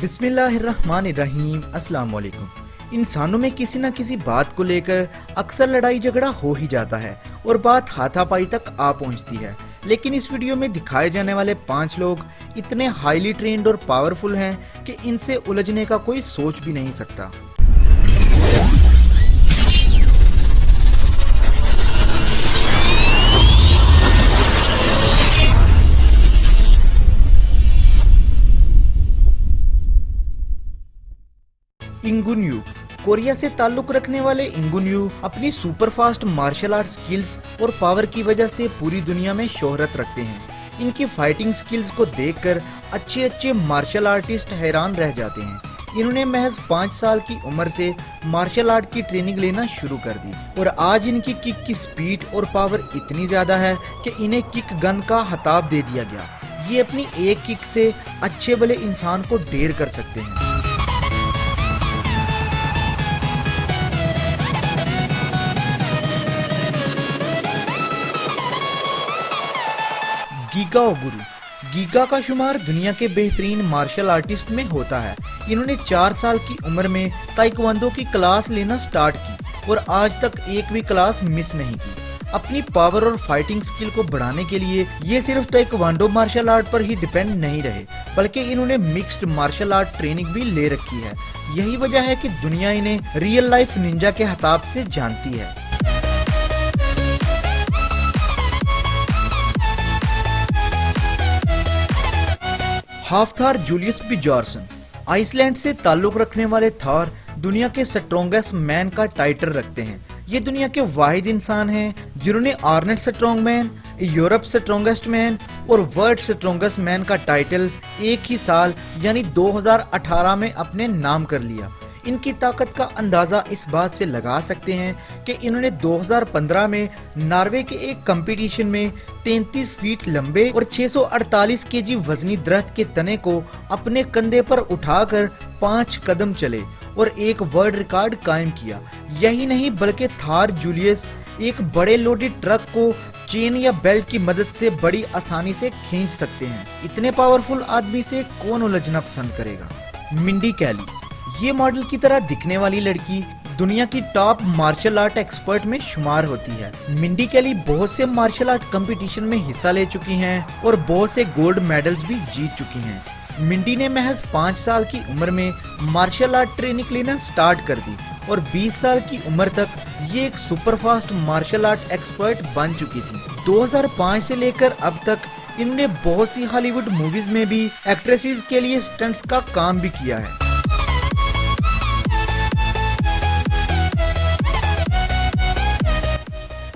बिस्मिल्लाहिर्रहमानिर्रहीम। अस्सलाम वालेकुम। इंसानों में किसी न किसी बात को लेकर अक्सर लड़ाई झगड़ा हो ही जाता है और बात हाथापाई तक आ पहुंचती है। लेकिन इस वीडियो में दिखाए जाने वाले 5 लोग इतने हाईली ट्रेंड और पावरफुल हैं कि इनसे उलझने का कोई सोच भी नहीं सकता। इंगुन्यू। कोरिया से ताल्लुक रखने वाले इंगुन्यू अपनी सुपरफास्ट मार्शल आर्ट स्किल्स और पावर की वजह से पूरी दुनिया में शोहरत रखते हैं। इनकी फाइटिंग स्किल्स को देखकर अच्छे मार्शल आर्टिस्ट हैरान रह जाते हैं। इन्होंने महज 5 साल की उम्र से मार्शल आर्ट की ट्रेनिंग लेना शुरू कर दी और आज इनकी किक की स्पीड और पावर इतनी ज्यादा है कि इन्हें किक गन का खिताब दे दिया गया। ये अपनी एक किक से अच्छे भले इंसान को ढेर कर सकते हैं। गीगा ओगुरु। गीगा का शुमार दुनिया के बेहतरीन मार्शल आर्टिस्ट में होता है। इन्होंने 4 साल की उम्र में ताइक्वांडो की क्लास लेना स्टार्ट की और आज तक एक भी क्लास मिस नहीं की। अपनी पावर और फाइटिंग स्किल को बढ़ाने के लिए ये सिर्फ ताइक्वांडो मार्शल आर्ट पर ही डिपेंड नहीं रहे, बल्कि इन्होंने मिक्स्ड मार्शल आर्ट ट्रेनिंग भी ले रखी है। यही वजह है कि दुनिया इन्हें रियल लाइफ निंजा के खिताब से जानती है। हाफ्थार जुलियस बिजॉर्सन। आइसलैंड से ताल्लुक रखने वाले थार दुनिया के स्ट्रॉन्गेस्ट मैन का टाइटल रखते हैं। ये दुनिया के वाहिद इंसान हैं जिन्होंने Arnett strongman, Europe strongest man और वर्ल्ड स्ट्रॉन्गेस्ट मैन का टाइटल एक ही साल यानी 2018 में अपने नाम कर लिया। इनकी ताकत का अंदाजा इस बात से लगा सकते हैं कि इन्होंने 2015 में नॉर्वे के एक कंपटीशन में 33 फीट लंबे और 648 केजी वजनी दरख्त के तने को अपने कंधे पर उठाकर 5 कदम चले और एक वर्ल्ड रिकॉर्ड कायम किया। यही नहीं बल्कि थार जूलियस एक बड़े लोडेड ट्रक को चेन या बेल्ट की मदद से बड़ी आसानी से खींच सकते हैं। इतने पावरफुल आदमी से कौन उलझना पसंद करेगा। मिंडी कैली। ये मॉडल की तरह दिखने वाली लड़की दुनिया की टॉप मार्शल आर्ट एक्सपर्ट में शुमार होती है। मिंडी कैली बहुत से मार्शल आर्ट कंपटीशन में हिस्सा ले चुकी हैं और बहुत से गोल्ड मेडल्स भी जीत चुकी हैं। मिंडी ने महज 5 साल की उम्र में मार्शल आर्ट ट्रेनिंग लेना स्टार्ट कर दी और 20 साल की उम्र तक ये एक सुपरफास्ट मार्शल आर्ट एक्सपर्ट बन चुकी थी। 2005 से लेकर अब तक इन्होंने बहुत सी हॉलीवुड मूवीज में भी एक्ट्रेसेस के लिए स्टंट्स का काम भी किया है।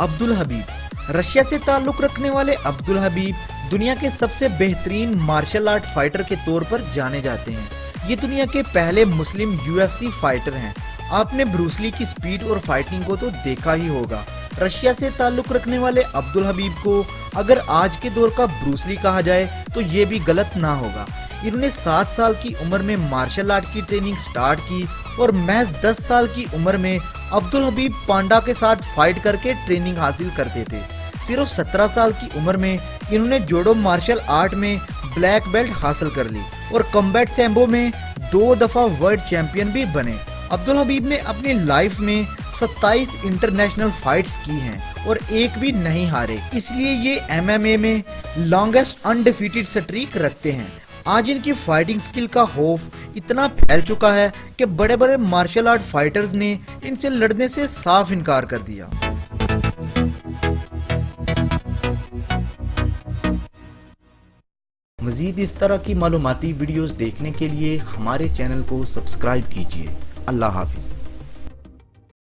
अब्दुल हबीब। रशिया से ताल्लुक रखने वाले अब्दुल हबीब दुनिया के सबसे बेहतरीन मार्शल आर्ट फाइटर के तौर पर जाने जाते हैं। ये दुनिया के पहले मुस्लिम UFC फाइटर हैं। आपने ब्रूस ली की स्पीड और फाइटिंग को तो देखा ही होगा। रशिया से ताल्लुक रखने वाले अब्दुल हबीब को अगर आज के दौर का ब्रूस ली कहा जाए तो ये भी गलत ना होगा। इन्होंने 7 साल की उम्र में मार्शल आर्ट की ट्रेनिंग स्टार्ट की और महज 10 साल की उम्र में अब्दुल हबीब पांडा के साथ फाइट करके ट्रेनिंग हासिल करते थे। सिर्फ 17 साल की उम्र में इन्होंने जोडो मार्शल आर्ट में ब्लैक बेल्ट हासिल कर ली और कॉम्बैट सैम्बो में 2 दफा वर्ल्ड चैंपियन भी बने। अब्दुल हबीब ने अपनी लाइफ में 27 इंटरनेशनल फाइट्स की हैं और एक भी नहीं हारे, इसलिए ये MMA में लॉन्गेस्ट अनडिफीटेड स्ट्रीक रखते हैं। आज इनकी फाइटिंग स्किल का खौफ इतना फैल चुका है कि बड़े बड़े मार्शल आर्ट फाइटर्स ने इनसे लड़ने से साफ इनकार कर दिया। मजीद इस तरह की मालूमाती वीडियोस देखने के लिए हमारे चैनल को सब्सक्राइब कीजिए। अल्लाह हाफिज।